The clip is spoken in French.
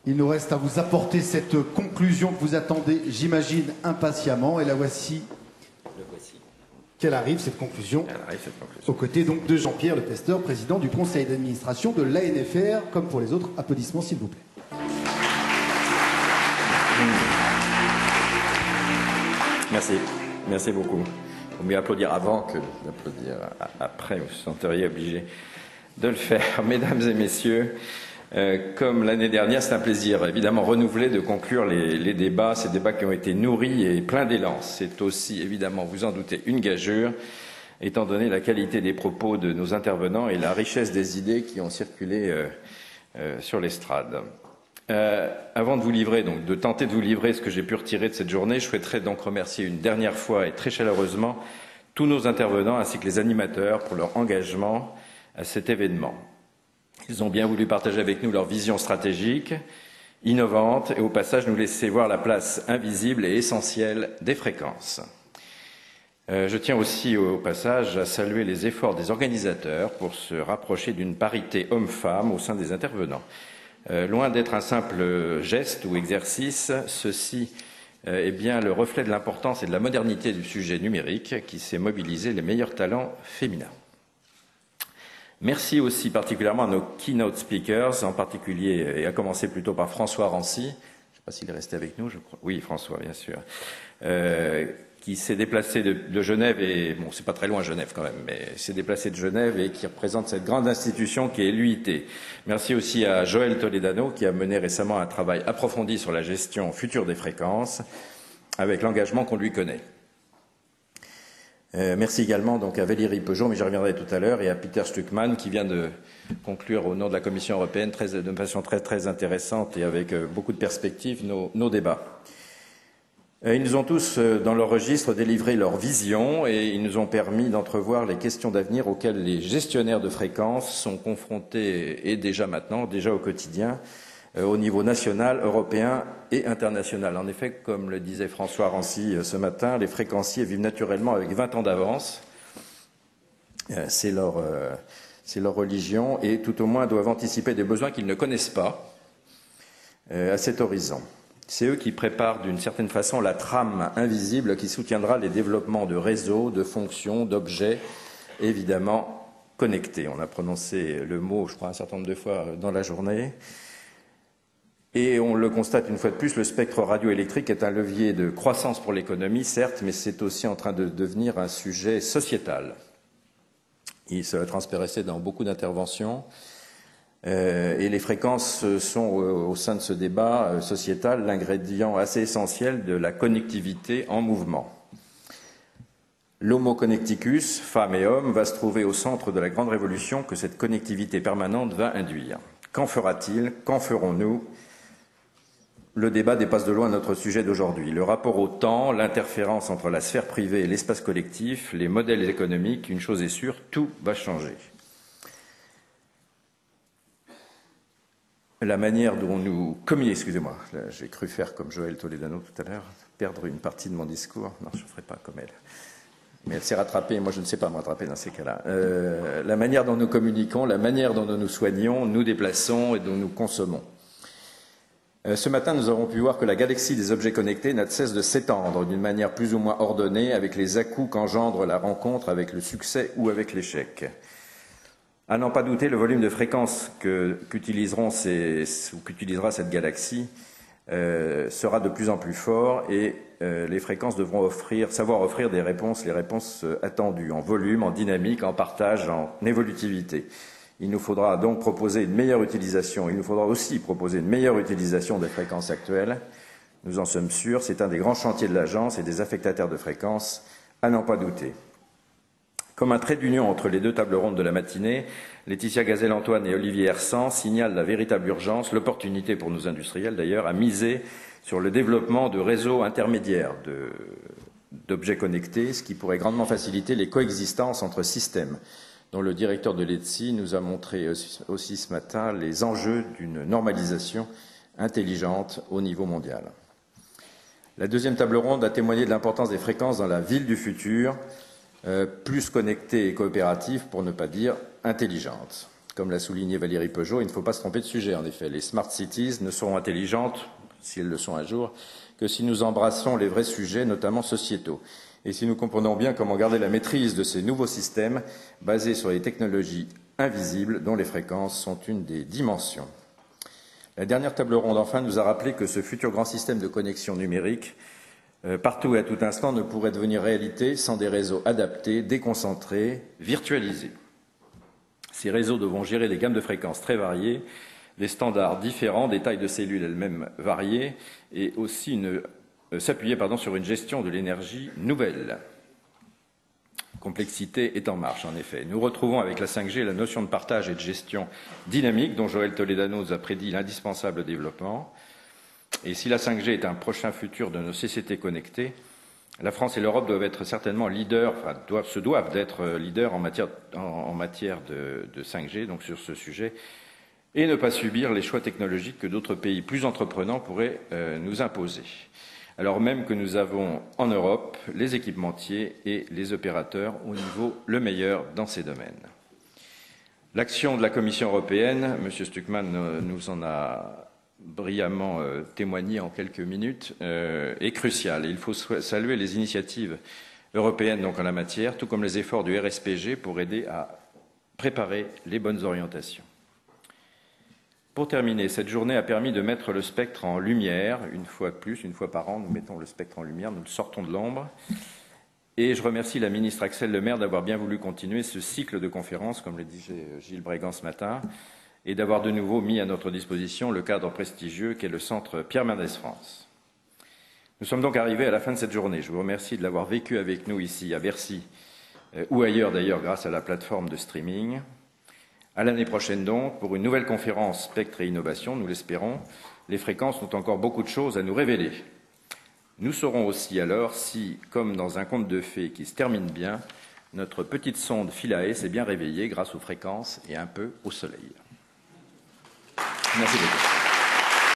Il nous reste à vous apporter cette conclusion que vous attendez, j'imagine, impatiemment. Et la voici. Le voici. Qu'elle arrive, cette conclusion. Elle arrive, cette conclusion. Aux côtés donc de Jean-Pierre Lepesteur, président du conseil d'administration de l'ANFR. Comme pour les autres, applaudissements s'il vous plaît. Merci. Merci beaucoup. Il vaut mieux applaudir avant que d'applaudir après. Vous vous senteriez obligé de le faire. Mesdames et messieurs, comme l'année dernière, c'est un plaisir évidemment renouvelé de conclure les débats, ces débats qui ont été nourris et pleins d'élan. C'est aussi évidemment, vous en doutez, une gageure, étant donné la qualité des propos de nos intervenants et la richesse des idées qui ont circulé sur l'estrade. Avant de vous livrer, donc de tenter de vous livrer ce que j'ai pu retirer de cette journée, je souhaiterais donc remercier une dernière fois et très chaleureusement tous nos intervenants ainsi que les animateurs pour leur engagement à cet événement. Ils ont bien voulu partager avec nous leur vision stratégique, innovante et au passage nous laisser voir la place invisible et essentielle des fréquences. Je tiens aussi au passage à saluer les efforts des organisateurs pour se rapprocher d'une parité homme-femme au sein des intervenants. Loin d'être un simple geste ou exercice, ceci est bien le reflet de l'importance et de la modernité du sujet numérique qui sait mobiliser les meilleurs talents féminins. Merci aussi particulièrement à nos keynote speakers, en particulier, et à commencer plutôt par François Rancy, je ne sais pas s'il est resté avec nous, je crois. Oui, François, bien sûr, qui s'est déplacé de Genève, et bon, c'est pas très loin Genève quand même, mais s'est déplacé de Genève et qui représente cette grande institution qui est l'UIT. Merci aussi à Joël Toledano, qui a mené récemment un travail approfondi sur la gestion future des fréquences, avec l'engagement qu'on lui connaît. Merci également donc à Valérie Peugeot, mais j'y reviendrai tout à l'heure, et à Peter Stuckmann qui vient de conclure au nom de la Commission européenne de façon très intéressante et avec beaucoup de perspectives nos débats. Ils nous ont tous, dans leur registre, délivré leur vision et ils nous ont permis d'entrevoir les questions d'avenir auxquelles les gestionnaires de fréquences sont confrontés et déjà au quotidien, au niveau national, européen et international. En effet, comme le disait François Rancy ce matin, les fréquenciers vivent naturellement avec 20 ans d'avance. C'est leur religion et tout au moins doivent anticiper des besoins qu'ils ne connaissent pas à cet horizon. C'est eux qui préparent d'une certaine façon la trame invisible qui soutiendra les développements de réseaux, de fonctions, d'objets, évidemment connectés. On a prononcé le mot, je crois, un certain nombre de fois dans la journée. Et on le constate une fois de plus, le spectre radioélectrique est un levier de croissance pour l'économie, certes, mais c'est aussi en train de devenir un sujet sociétal. Il se transparaissait dans beaucoup d'interventions et les fréquences sont au sein de ce débat sociétal l'ingrédient assez essentiel de la connectivité en mouvement. L'homo connecticus, femme et homme, va se trouver au centre de la grande révolution que cette connectivité permanente va induire. Qu'en fera-t-il? Qu'en ferons-nous? Le débat dépasse de loin notre sujet d'aujourd'hui. Le rapport au temps, l'interférence entre la sphère privée et l'espace collectif, les modèles économiques, une chose est sûre, tout va changer. La manière dont nous communiquons, excusez-moi, j'ai cru faire comme Joël Toledano tout à l'heure, perdre une partie de mon discours. Non, je ne ferai pas comme elle. Mais elle s'est rattrapée, et moi je ne sais pas me rattraper dans ces cas-là. La manière dont nous communiquons, la manière dont nous nous soignons, nous déplaçons et dont nous consommons. Ce matin, nous avons pu voir que la galaxie des objets connectés n'a de cesse de s'étendre d'une manière plus ou moins ordonnée avec les à-coups qu'engendre la rencontre avec le succès ou avec l'échec. À n'en pas douter, le volume de fréquences qu'utilisera cette galaxie sera de plus en plus fort et les fréquences devront savoir offrir les réponses attendues en volume, en dynamique, en partage, en évolutivité. Il nous faudra donc proposer une meilleure utilisation. Il nous faudra aussi proposer une meilleure utilisation des fréquences actuelles. Nous en sommes sûrs, c'est un des grands chantiers de l'agence et des affectataires de fréquences, à n'en pas douter. Comme un trait d'union entre les deux tables rondes de la matinée, Laetitia Gazelle-Antoine et Olivier Hersan signalent la véritable urgence, l'opportunité pour nos industriels d'ailleurs, à miser sur le développement de réseaux intermédiaires d'objets connectés, ce qui pourrait grandement faciliter les coexistences entre systèmes, dont le directeur de l'ETSI nous a montré aussi ce matin les enjeux d'une normalisation intelligente au niveau mondial. La deuxième table ronde a témoigné de l'importance des fréquences dans la ville du futur, plus connectée et coopérative, pour ne pas dire intelligente. Comme l'a souligné Valérie Peugeot, il ne faut pas se tromper de sujet, en effet. Les smart cities ne seront intelligentes, si elles le sont un jour, que si nous embrassons les vrais sujets, notamment sociétaux. Et si nous comprenons bien comment garder la maîtrise de ces nouveaux systèmes basés sur les technologies invisibles dont les fréquences sont une des dimensions. La dernière table ronde, enfin, nous a rappelé que ce futur grand système de connexion numérique, partout et à tout instant, ne pourrait devenir réalité sans des réseaux adaptés, déconcentrés, virtualisés. Ces réseaux devront gérer des gammes de fréquences très variées, des standards différents, des tailles de cellules elles-mêmes variées, et aussi s'appuyer sur une gestion de l'énergie nouvelle. Complexité est en marche, en effet. Nous retrouvons avec la 5G la notion de partage et de gestion dynamique dont Joël Toledano nous a prédit l'indispensable développement. Et si la 5G est un prochain futur de nos sociétés connectées, la France et l'Europe doivent être certainement leaders, se doivent d'être leaders en matière de 5G, donc sur ce sujet, et ne pas subir les choix technologiques que d'autres pays plus entreprenants pourraient nous imposer. Alors même que nous avons en Europe les équipementiers et les opérateurs au niveau le meilleur dans ces domaines. L'action de la Commission européenne, M. Stuckmann nous en a brillamment témoigné en quelques minutes, est cruciale. Il faut saluer les initiatives européennes donc en la matière, tout comme les efforts du RSPG pour aider à préparer les bonnes orientations. Pour terminer, cette journée a permis de mettre le spectre en lumière. Une fois de plus, une fois par an, nous mettons le spectre en lumière, nous le sortons de l'ombre. Et je remercie la ministre Axelle Lemaire d'avoir bien voulu continuer ce cycle de conférences, comme le disait Gilles Brégan ce matin, et d'avoir de nouveau mis à notre disposition le cadre prestigieux qu'est le Centre Pierre Mendès France. Nous sommes donc arrivés à la fin de cette journée. Je vous remercie de l'avoir vécu avec nous ici à Bercy, ou ailleurs d'ailleurs grâce à la plateforme de streaming. À l'année prochaine donc, pour une nouvelle conférence Spectre et Innovation, nous l'espérons, les fréquences ont encore beaucoup de choses à nous révéler. Nous saurons aussi alors si, comme dans un conte de fées qui se termine bien, notre petite sonde Philae s'est bien réveillée grâce aux fréquences et un peu au soleil. Merci beaucoup.